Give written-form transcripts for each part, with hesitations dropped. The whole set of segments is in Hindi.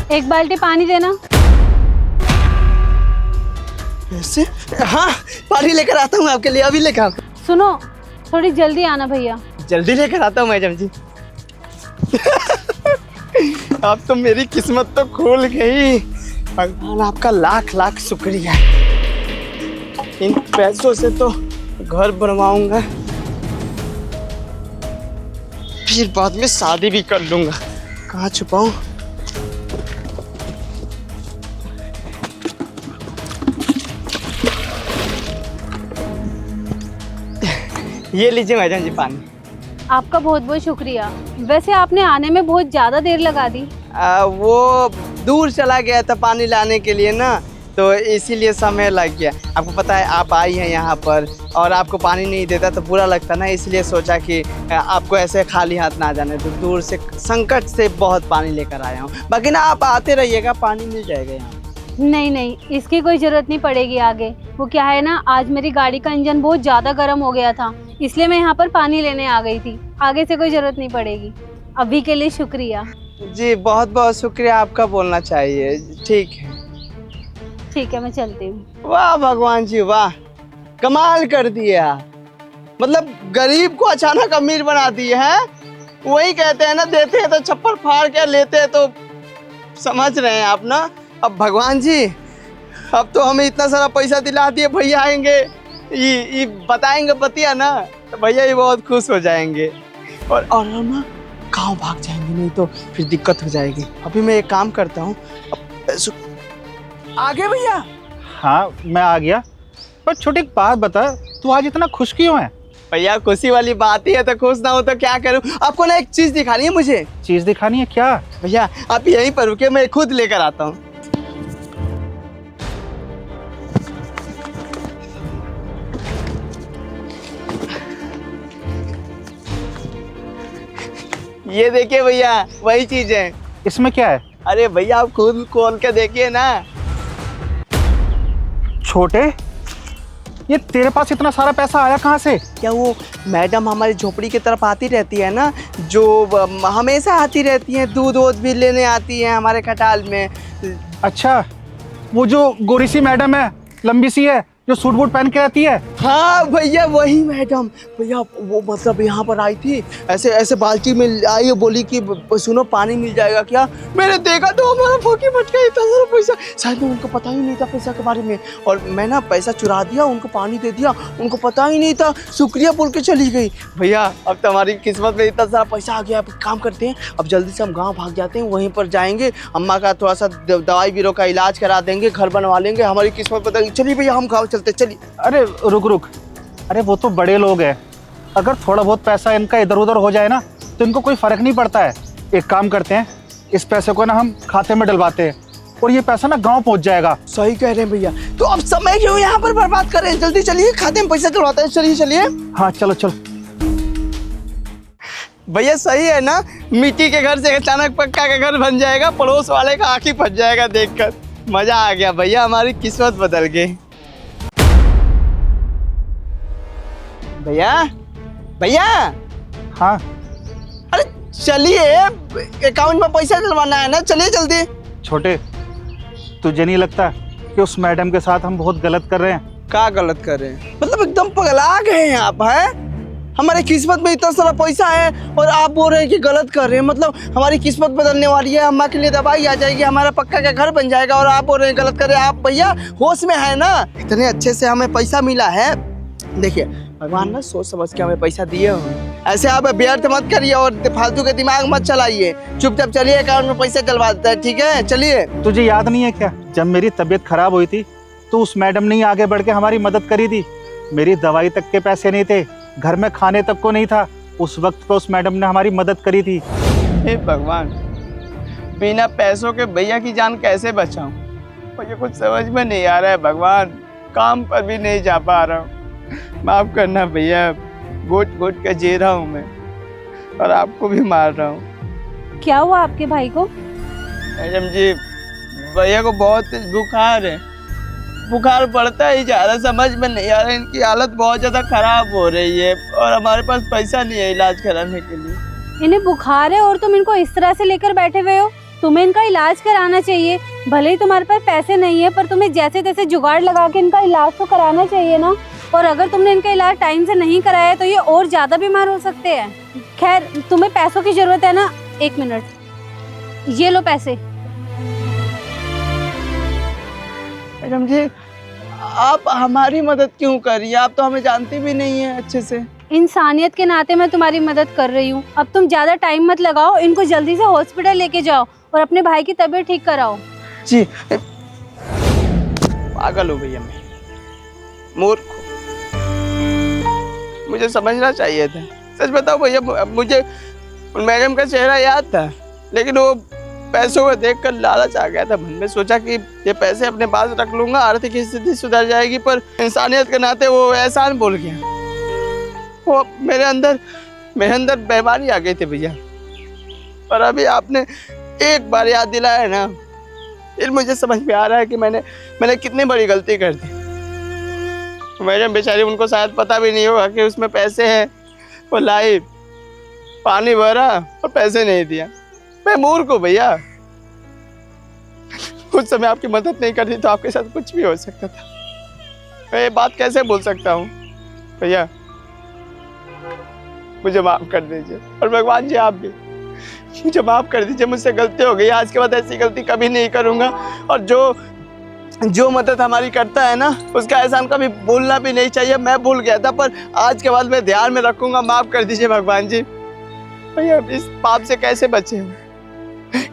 एक बाल्टी पानी देना। ऐसे? हाँ, पानी लेकर आता हूँ आपके लिए, अभी लेकर आता हूँ। सुनो, थोड़ी जल्दी आना भैया। जल्दी लेकर आता हूँ मैडम जी। अब तो मेरी किस्मत तो खुल गई। भगवान आपका लाख लाख शुक्रिया। इन पैसों से तो घर बनवाऊंगा, फिर बाद में शादी भी कर लूंगा। कहाँ छुपाऊं? ये लीजिए मैडम जी पानी। आपका बहुत बहुत शुक्रिया। वैसे आपने आने में बहुत ज़्यादा देर लगा दी। वो दूर चला गया था पानी लाने के लिए ना, तो इसीलिए समय लग गया। आपको पता है आप आई हैं यहाँ पर और आपको पानी नहीं देता तो बुरा लगता ना, इसलिए सोचा कि आपको ऐसे खाली हाथ ना जाने, तो दूर से संकट से बहुत पानी लेकर आया हूँ। बाकी ना आप आते रहिएगा, पानी मिल जाएगा यहाँ। नहीं नहीं, इसकी कोई ज़रूरत नहीं पड़ेगी आगे। वो क्या है ना, आज मेरी गाड़ी का इंजन बहुत ज़्यादा गर्म हो गया था, इसलिए मैं यहाँ पर पानी लेने आ गई थी। आगे से कोई ज़रूरत नहीं पड़ेगी। अभी के लिए शुक्रिया। जी बहुत बहुत शुक्रिया आपका बोलना चाहिए। ठीक है ठीक है, मैं चलती हूँ। वाह भगवान जी वाह, कमाल कर दिया। मतलब गरीब को अचानक अमीर बना दिए हैं। वही कहते हैं ना, देते हैं तो छप्पर फाड़ के, लेते हैं तो समझ रहे हैं आप ना। अब भगवान जी, अब तो हमें इतना सारा पैसा दिला दिए, भैया आएंगे ये बताएंगे बतिया ना, तो भैया ही बहुत खुश हो जाएंगे और ना गाँव भाग जाएंगे, नहीं तो फिर दिक्कत हो जाएगी। अभी मैं एक काम करता हूँ, आगे भैया। हाँ मैं आ गया, पर छोटी एक बात बता, तू आज इतना खुश क्यों है? भैया खुशी वाली बात ही है, तो खुश ना हो तो क्या करूं। आपको ना एक चीज दिखानी है मुझे। चीज दिखानी है क्या? भैया आप यहीं पर रुके, मैं खुद लेकर आता हूँ। ये देखिए भैया, वही चीज है। इसमें क्या है? अरे भैया आप खुद खोल के देखिए ना। छोटे, ये तेरे पास इतना सारा पैसा आया कहाँ से? क्या वो मैडम हमारी झोपड़ी की तरफ आती रहती है ना, जो हमेशा आती रहती हैं, दूध वूध भी लेने आती हैं हमारे खटाल में। अच्छा, वो जो गोरी सी मैडम है, लंबी सी है, जो सूट बूट पहन के आती है? हाँ भैया वही मैडम। भैया वो मतलब यहाँ पर आई थी, ऐसे ऐसे बाल्टी में आई, बोली कि सुनो पानी मिल जाएगा क्या। मैंने देखा तो हमारा फोकी फट गया, इतना सारा पैसा। शायद उनको पता ही नहीं था पैसा के बारे में, और मैं ना पैसा चुरा दिया, उनको पानी दे दिया, उनको पता ही नहीं था, शुक्रिया बोल के चली गई। भैया अब तो हमारी किस्मत में इतना सारा पैसा आ गया। अब काम करते हैं, अब जल्दी से हम गाँव भाग जाते हैं, वहीं पर जाएंगे, अम्मा का थोड़ा सा दवाई बीरो का इलाज करा देंगे, घर बनवा लेंगे, हमारी किस्मत बदल। चलिए भैया हम गाँव चलते, चलिए। अरे रुक रुक, अरे वो तो बड़े लोग हैं, अगर थोड़ा बहुत पैसा इनका इधर उधर हो जाए ना तो इनको कोई फर्क नहीं पड़ता है। एक काम करते हैं, इस पैसे को ना हम खाते में डलवाते हैं और ये पैसा ना गांव पहुंच जाएगा। सही कह रहे हैं भैया, तो अब समय क्यों यहाँ पर बर्बाद कर रहे हैं, जल्दी चलिए खाते में पैसा डलवाते हैं। चलिए चलिए। हाँ चलो चलो। भैया सही है ना, मिट्टी के घर से अचानक पक्का का घर बन जाएगा, पड़ोस वाले का आँख ही फट जाएगा देखकर। मजा आ गया भैया, हमारी किस्मत बदल गई। भैया भैया। हाँ अरे चलिए, अकाउंट में पैसा डलवाना है ना, चलिए जल्दी। छोटे, तुझे नहीं लगता कि उस मैडम के साथ हम बहुत गलत कर रहे हैं? क्या गलत कर रहे हैं? मतलब एकदम पगला गए हैं आप, हैं? हमारी किस्मत में इतना सारा पैसा है और आप बोल रहे हैं कि गलत कर रहे हैं। मतलब हमारी किस्मत बदलने वाली है, अम्मा के लिए दवाई आ जाएगी, हमारा पक्का का घर बन जाएगा, और आप बोल रहे हैं गलत कर रहे हैं। आप भैया होश में है ना? इतने अच्छे से हमें पैसा मिला है। देखिए भगवान ना सोच समझ के हमें पैसा दिए हो, ऐसे आप व्यर्थ मत करिए और फालतू के दिमाग मत चलाइए। चुपचाप चलिए, अकाउंट में पैसा डलवा देता है, ठीक है? चलिए। तुझे याद नहीं है क्या, जब मेरी तबीयत खराब हुई थी तो उस मैडम ने ही आगे बढ़ के हमारी मदद करी थी। मेरी दवाई तक के पैसे नहीं थे, घर में खाने तक को नहीं था, उस वक्त पे उस मैडम ने हमारी मदद करी थी। हे भगवान, बिना पैसों के भैया की जान कैसे बचाऊं? मुझे कुछ समझ में नहीं आ रहा है भगवान, काम पर भी नहीं जा पा रहा हूँ। माफ करना भैया, घुट घुट के जी रहा हूँ मैं, और आपको भी मार रहा हूँ। क्या हुआ आपके भाई को? मैडम जी, भैया को बहुत बुखार है, बुखार पड़ता ही जा रहा, समझ में नहीं आ रहा, इनकी हालत बहुत ज़्यादा खराब हो रही है और हमारे पास पैसा नहीं है इलाज कराने के लिए। इन्हें बुखार है और तुम इनको इस तरह से लेकर बैठे हुए हो? तुम्हें इनका इलाज कराना चाहिए। भले ही तुम्हारे पास पैसे नहीं है, पर तुम्हें जैसे तैसे जुगाड़ लगा के इनका इलाज तो कराना चाहिए ना। और अगर तुमने इनका इलाज टाइम से नहीं कराया तो ये और ज़्यादा बीमार हो सकते हैं। खैर, तुम्हें पैसों की ज़रूरत है ना? 1 मिनट, ये लो पैसे। मैडम जी, आप हमारी मदद क्यों कर रही है? आप तो हमें जानती भी नहीं है अच्छे से। इंसानियत के नाते मैं तुम्हारी मदद कर रही हूँ। अब तुम ज़्यादा टाइम मत लगाओ, इनको जल्दी से हॉस्पिटल लेके जाओ और अपने भाई की तबीयत ठीक कराओ। जी। पागल हो भैया, मैं मूर्ख हूँ। मुझे समझना चाहिए था। सच बताओ भैया, मुझे मैडम का चेहरा याद था, लेकिन वो पैसों को देखकर लालच आ गया था मन में। सोचा कि ये पैसे अपने पास रख लूंगा, आर्थिक स्थिति सुधर जाएगी, पर इंसानियत के नाते वो एहसान भूल गया। वो मेरे अंदर बेईमानी आ गई थी भैया। पर अभी आपने एक बार याद दिलाया ना, फिर मुझे समझ में आ रहा है कि मैंने कितनी बड़ी गलती कर दी। मैडम बेचारी, उनको शायद पता भी नहीं होगा कि उसमें पैसे हैं। वो लाई, पानी भरा और पैसे नहीं दिया। मैं मूर्ख हूँ भैया। उस समय आपकी मदद नहीं करती तो आपके साथ कुछ भी हो सकता था। मैं ये बात कैसे बोल सकता हूँ भैया? मुझे माफ कर दीजिए, और भगवान जी आप भी मुझे माफ कर दीजिए। मुझसे गलती हो गई, आज के बाद ऐसी गलती कभी नहीं करूँगा। और जो मदद हमारी करता है ना, उसका एहसान कभी भूलना भी नहीं चाहिए। मैं भूल गया था, पर आज के बाद मैं ध्यान में रखूंगा। माफ कर दीजिए भगवान जी। भैया, इस पाप से कैसे बचे हम?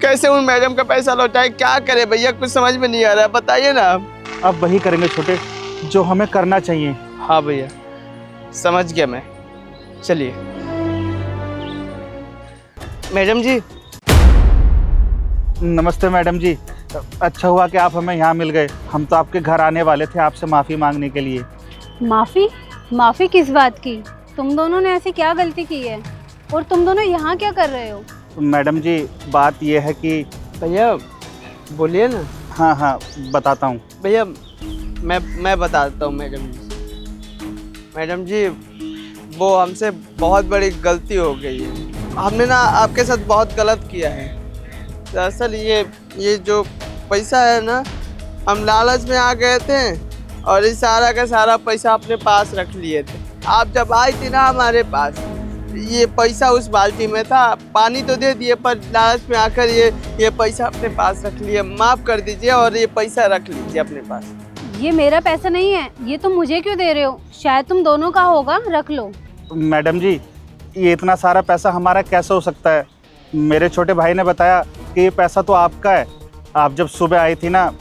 कैसे उन मैडम का पैसा लौटाए? क्या करे भैया, कुछ समझ में नहीं आ रहा है, बताइए ना आप। अब वही करेंगे छोटे जो हमें करना चाहिए। हाँ भैया, समझ गया मैं। चलिए मैडम जी। नमस्ते मैडम जी, अच्छा हुआ कि आप हमें यहाँ मिल गए। हम तो आपके घर आने वाले थे आपसे माफ़ी मांगने के लिए। माफ़ी किस बात की? तुम दोनों ने ऐसी क्या गलती की है? और तुम दोनों यहाँ क्या कर रहे हो? मैडम जी, बात यह है कि भैया बोलिए ना। हाँ बताता हूँ भैया, मैं बताता हूँ मैडम जी, वो हमसे बहुत बड़ी गलती हो गई है। हमने ना आपके साथ बहुत गलत किया है। दरअसल ये जो पैसा है ना, हम लालच में आ गए थे और इस सारा का सारा पैसा अपने पास रख लिए थे। आप जब आई थी ना हमारे पास, ये पैसा उस बाल्टी में था। पानी तो दे दिए, पर लालच में आकर ये पैसा अपने पास रख लिए। माफ़ कर दीजिए और ये पैसा रख लीजिए अपने पास। ये मेरा पैसा नहीं है, ये तुम मुझे क्यों दे रहे हो? शायद तुम दोनों का होगा, रख लो। मैडम जी, ये इतना सारा पैसा हमारा कैसे हो सकता है? मेरे छोटे भाई ने बताया कि ये पैसा तो आपका है। आप जब सुबह आई थी ना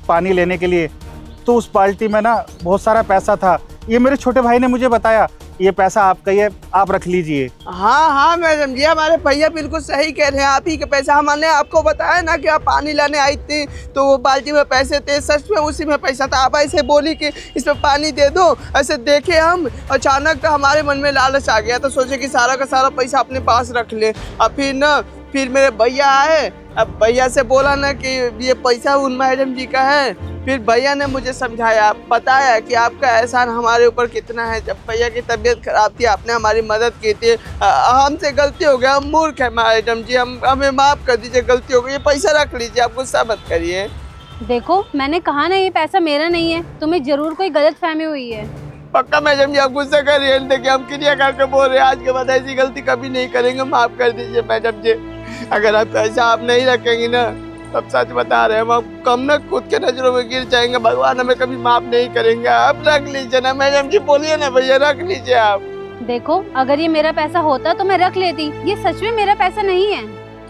पानी लेने के लिए, तो उस बाल्टी में ना बहुत सारा पैसा था। ये मेरे छोटे भाई ने मुझे बताया, ये पैसा आपका ही है, आप रख लीजिए। हाँ मैडम जी, हमारे भैया बिल्कुल सही कह रहे हैं। आप ही के पैसा, हमने आपको बताया ना कि आप पानी लाने आई थी तो वो बाल्टी में पैसे थे। सच में उसी में पैसा था। आप ऐसे बोली कि इसमें पानी दे दो। ऐसे देखे हम, अचानक तो हमारे मन में लालच आ गया, तो सोचे कि सारा का सारा पैसा अपने पास रख ले। अब फिर मेरे भैया आए। अब भैया से बोला ना कि ये पैसा उन मैडम जी का है। फिर भैया ने मुझे समझाया, बताया कि आपका एहसान हमारे ऊपर कितना है। जब भैया की तबीयत खराब थी, आपने हमारी मदद की थी। हमसे गलती हो गया, हम मूर्ख है मैडम जी। हमें माफ़ कर दीजिए, गलती हो गई। ये पैसा रख लीजिए, आप गुस्सा मत करिए। देखो, मैंने कहा ना ये पैसा मेरा नहीं है। तुम्हें जरूर कोई गलत फहमी हुई है। पक्का मैडम जी, आप गुस्सा कर रही हैं? देखिए, हम क्रिया करके बोल रहे हैं, आज के बाद ऐसी गलती कभी नहीं करेंगे। माफ़ कर दीजिए मैडम जी। अगर आप पैसा आप नहीं रखेंगी ना, तब सच बता रहे हैं, हम ना खुद के नजरों में गिर जाएंगे। भगवान हमें कभी माफ नहीं करेंगे। आप रख लीजिए ना मैडम जी, बोलिए ना भैया, रख लीजिए आप। देखो, अगर ये मेरा पैसा होता तो मैं रख लेती। ये सच में मेरा पैसा नहीं है।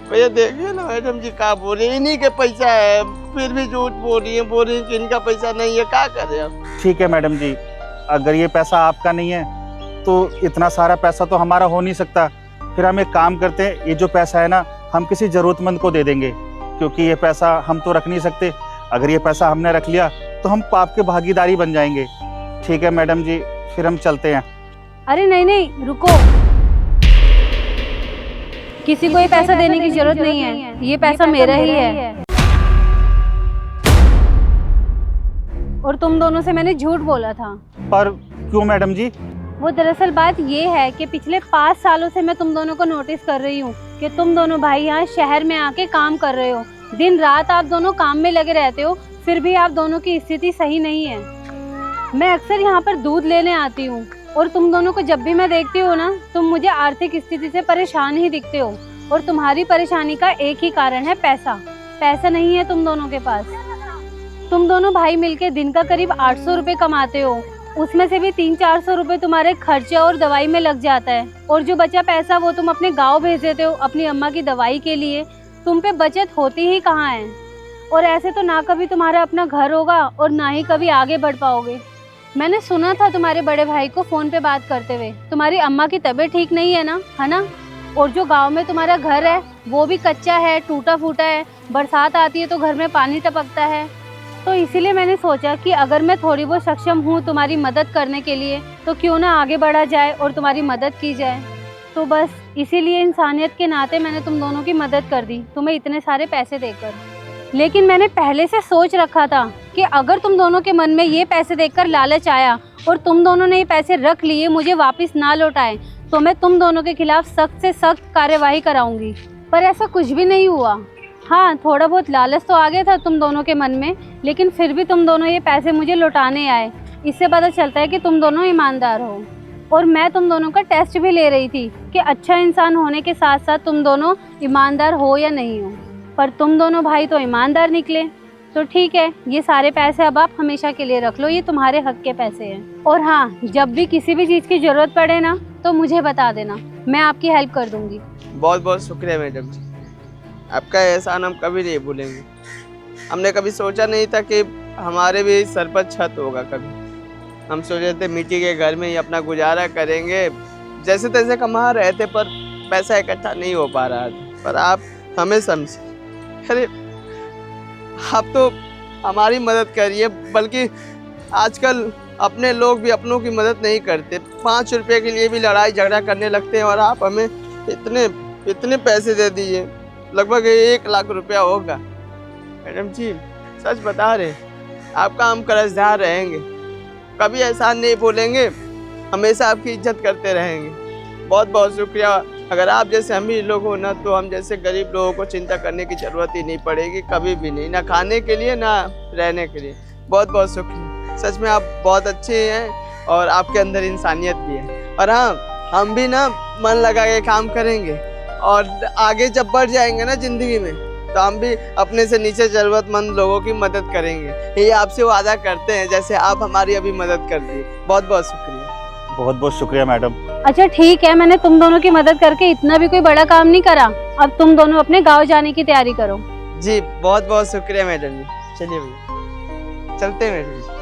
भैया देखिए ना मैडम जी, क्या बोल रही है, इन्हीं के पैसा है, फिर भी झूठ बोल रही है कि इनका पैसा नहीं है। क्या करें अब? ठीक है मैडम जी, अगर ये पैसा आपका नहीं है तो इतना सारा पैसा तो हमारा हो नहीं सकता। फिर हम एक काम करते हैं, ये जो पैसा है ना, हम किसी ज़रूरतमंद को दे देंगे, क्योंकि ये पैसा हम तो रख नहीं सकते। अगर ये पैसा हमने रख लिया तो हम पाप के भागीदारी बन जाएंगे। ठीक है मैडम जी, फिर हम चलते हैं। अरे नहीं, रुको। किसी को ये पैसा देने की जरूरत नहीं है। ये पैसा मेरा ही है। और तुम दोनों से मैंने झूठ बोला था। पर क्यों मैडम जी? वो दरअसल बात ये है कि पिछले 5 सालों से मैं तुम दोनों को नोटिस कर रही हूँ कि तुम दोनों भाई यहाँ शहर में आके काम कर रहे हो। दिन रात आप दोनों काम में लगे रहते हो, फिर भी आप दोनों की स्थिति सही नहीं है। मैं अक्सर यहाँ पर दूध लेने आती हूँ और तुम दोनों को जब भी मैं देखती हूँ ना, तुम मुझे आर्थिक स्थिति से परेशान ही दिखते हो। और तुम्हारी परेशानी का एक ही कारण है, पैसा। पैसा नहीं है तुम दोनों के पास। तुम दोनों भाई मिलके दिन का करीब 800 रुपये कमाते हो, उसमें से भी 300-400 रुपये तुम्हारे खर्चे और दवाई में लग जाता है। और जो बचा पैसा वो तुम अपने गांव भेज देते हो अपनी अम्मा की दवाई के लिए। तुम पे बचत होती ही कहाँ है। और ऐसे तो ना कभी तुम्हारा अपना घर होगा और ना ही कभी आगे बढ़ पाओगे। मैंने सुना था तुम्हारे बड़े भाई को फ़ोन पे बात करते हुए, तुम्हारी अम्मा की तबीयत ठीक नहीं है ना, है ना? और जो गांव में तुम्हारा घर है वो भी कच्चा है, टूटा फूटा है। बरसात आती है तो घर में पानी टपकता है। तो इसीलिए मैंने सोचा कि अगर मैं थोड़ी बहुत सक्षम हूँ तुम्हारी मदद करने के लिए, तो क्यों ना आगे बढ़ा जाए और तुम्हारी मदद की जाए। तो बस इसीलिए इंसानियत के नाते मैंने तुम दोनों की मदद कर दी, तुम्हें इतने सारे पैसे देकर। लेकिन मैंने पहले से सोच रखा था कि अगर तुम दोनों के मन में ये पैसे देखकर लालच आया और तुम दोनों ने ये पैसे रख लिए, मुझे वापस ना लौटाए, तो मैं तुम दोनों के खिलाफ सख्त से सख्त कार्यवाही कराऊंगी। पर ऐसा कुछ भी नहीं हुआ। हाँ, थोड़ा बहुत लालच तो आ गया था तुम दोनों के मन में, लेकिन फिर भी तुम दोनों ये पैसे मुझे लौटाने आए। इससे पता चलता है कि तुम दोनों ईमानदार हो। और मैं तुम दोनों का टेस्ट भी ले रही थी कि अच्छा इंसान होने के साथ साथ तुम दोनों ईमानदार हो या नहीं हो। पर तुम दोनों भाई तो ईमानदार निकले। तो ठीक है, ये सारे पैसे अब आप हमेशा के लिए रख लो, ये तुम्हारे हक के पैसे हैं। और हाँ, जब भी किसी भी चीज़ की ज़रूरत पड़े ना, तो मुझे बता देना, मैं आपकी हेल्प कर दूंगी। बहुत बहुत शुक्रिया मैडम जी, आपका एहसान हम कभी नहीं भूलेंगे। हमने कभी सोचा नहीं था कि हमारे भी सर पर छत होगा। कभी हम सोचे थे मिट्टी के घर में ही अपना गुजारा करेंगे, जैसे तैसे कमा रहे थे, पर पैसा इकट्ठा नहीं हो पा रहा था। पर आप हमें समझे। अरे आप तो हमारी मदद करिए, बल्कि आजकल अपने लोग भी अपनों की मदद नहीं करते। 5 रुपये के लिए भी लड़ाई झगड़ा करने लगते हैं, और आप हमें इतने पैसे दे दीजिए, लगभग 1 लाख रुपया होगा। मैडम जी सच बता रहे, आपका हम कर्जदार रहेंगे, कभी एहसान नहीं भूलेंगे, हमेशा आपकी इज्जत करते रहेंगे। बहुत बहुत शुक्रिया। अगर आप जैसे अमीर लोग हो ना, तो हम जैसे गरीब लोगों को चिंता करने की ज़रूरत ही नहीं पड़ेगी, कभी भी नहीं, ना खाने के लिए ना रहने के लिए। बहुत बहुत शुक्रिया। सच में आप बहुत अच्छे हैं और आपके अंदर इंसानियत भी है। और हाँ, हम भी ना मन लगा के काम करेंगे, और आगे जब बढ़ जाएंगे ना ज़िंदगी में, तो हम भी अपने से नीचे ज़रूरतमंद लोगों की मदद करेंगे। ये आपसे वादा करते हैं, जैसे आप हमारी अभी मदद कर दी। बहुत बहुत शुक्रिया। बहुत बहुत शुक्रिया मैडम। अच्छा ठीक है, मैंने तुम दोनों की मदद करके इतना भी कोई बड़ा काम नहीं करा। अब तुम दोनों अपने गांव जाने की तैयारी करो। जी बहुत बहुत शुक्रिया मैडम जी। चलिए भैया, चलते हैं मैडम जी।